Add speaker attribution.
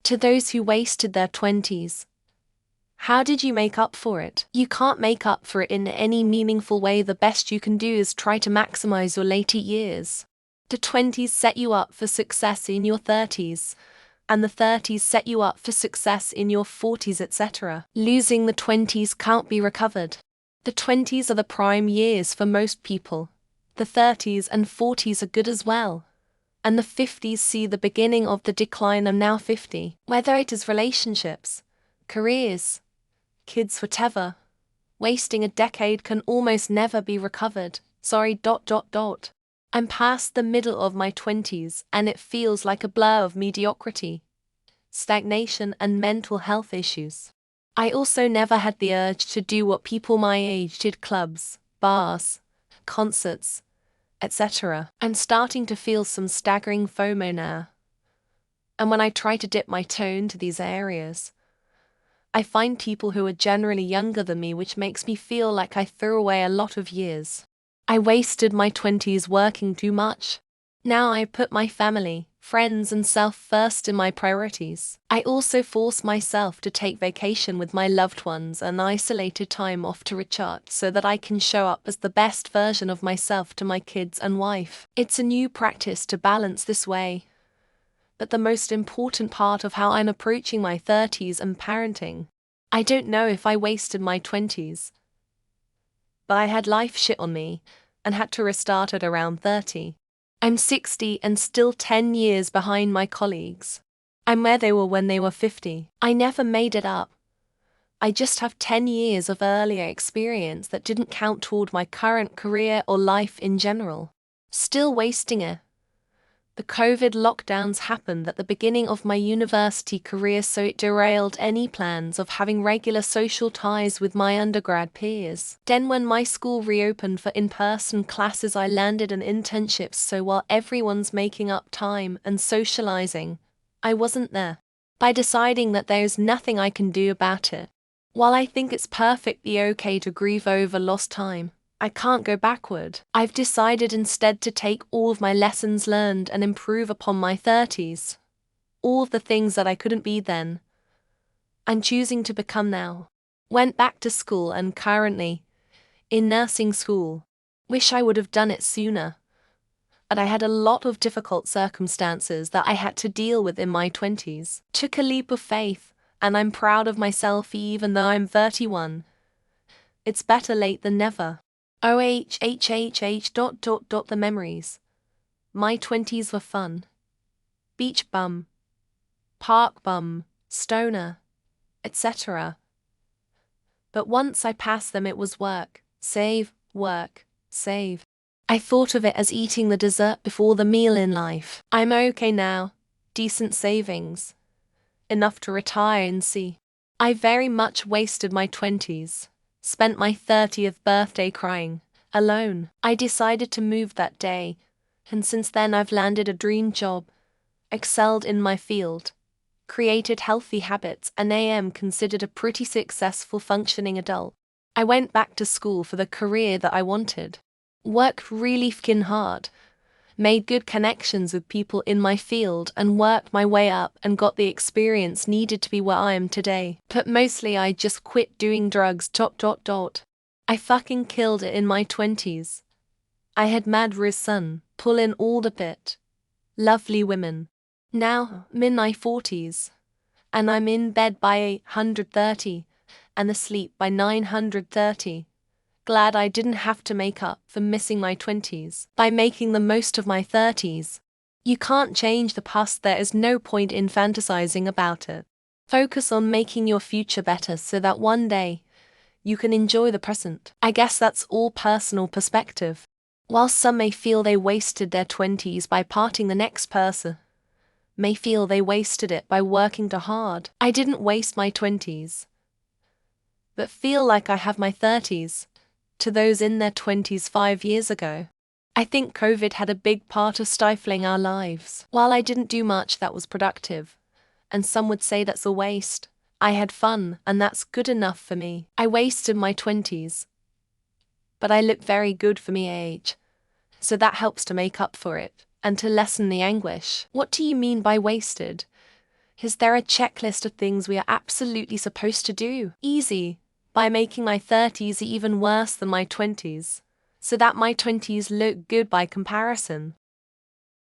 Speaker 1: To those who wasted their 20s, how did you make up for it? You can't make up for it in any meaningful way. The best you can do is try to maximize your later years. The 20s set you up for success in your 30s, and the 30s set you up for success in your 40s, etc. Losing the 20s can't be recovered. The 20s are the prime years for most people. The 30s and 40s are good as well. And the 50s see the beginning of the decline. I'm now 50. Whether it is relationships, careers, kids, whatever, wasting a decade can almost never be recovered. I'm past the middle of my 20s and it feels like a blur of mediocrity, stagnation and mental health issues. I also never had the urge to do what people my age did: clubs, bars, concerts, etc. I'm starting to feel some staggering FOMO now. And when I try to dip my toe into these areas, I find people who are generally younger than me, which makes me feel like I threw away a lot of years. I wasted my 20s working too much. Now I put my family, friends and self first in my priorities. I also force myself to take vacation with my loved ones and isolated time off to recharge so that I can show up as the best version of myself to my kids and wife. It's a new practice to balance this way. But the most important part of how I'm approaching my 30s and parenting. I don't know if I wasted my 20s, but I had life shit on me and had to restart at around 30. I'm 60 and still 10 years behind my colleagues. I'm where they were when they were 50. I never made it up. I just have 10 years of earlier experience that didn't count toward my current career or life in general. Still wasting it. The COVID lockdowns happened at the beginning of my university career, so it derailed any plans of having regular social ties with my undergrad peers. Then when my school reopened for in-person classes, I landed an internship, so while everyone's making up time and socializing, I wasn't there. By deciding that there's nothing I can do about it, while I think it's perfectly okay to grieve over lost time, I can't go backward. I've decided instead to take all of my lessons learned and improve upon my 30s. All of the things that I couldn't be then, I'm choosing to become now. Went back to school and currently in nursing school. Wish I would have done it sooner. But I had a lot of difficult circumstances that I had to deal with in my 20s. Took a leap of faith, and I'm proud of myself even though I'm 31. It's better late than never. The memories. My 20s were fun. Beach bum, park bum, stoner, etc. But once I passed them, it was work, save, work, save. I thought of it as eating the dessert before the meal in life. I'm okay now, decent savings, enough to retire and see. I very much wasted my 20s. Spent my 30th birthday crying, alone. I decided to move that day, and since then I've landed a dream job, excelled in my field, created healthy habits, and am considered a pretty successful functioning adult. I went back to school for the career that I wanted, worked really fkin hard, made good connections with people in my field and worked my way up and got the experience needed to be where I am today. But mostly I just quit doing drugs. I fucking killed it in my 20s. I had mad reason, pull in all the bit. Lovely women. Now, I'm in my 40s. And I'm in bed by 830 and asleep by 930. Glad I didn't have to make up for missing my 20s by making the most of my 30s. You can't change the past. There is no point in fantasizing about it. Focus on making your future better so that one day you can enjoy the present. I guess that's all personal perspective. While some may feel they wasted their 20s by parting, the next person may feel they wasted it by working too hard. I didn't waste my 20s, but feel like I have my 30s. To those in their 20s 5 years ago, I think COVID had a big part of stifling our lives. While I didn't do much that was productive, and some would say that's a waste, I had fun, and that's good enough for me. I wasted my 20s, but I look very good for me age, so that helps to make up for it, and to lessen the anguish. What do you mean by wasted? Is there a checklist of things we are absolutely supposed to do? Easy, by making my 30s even worse than my 20s, so that my 20s look good by comparison.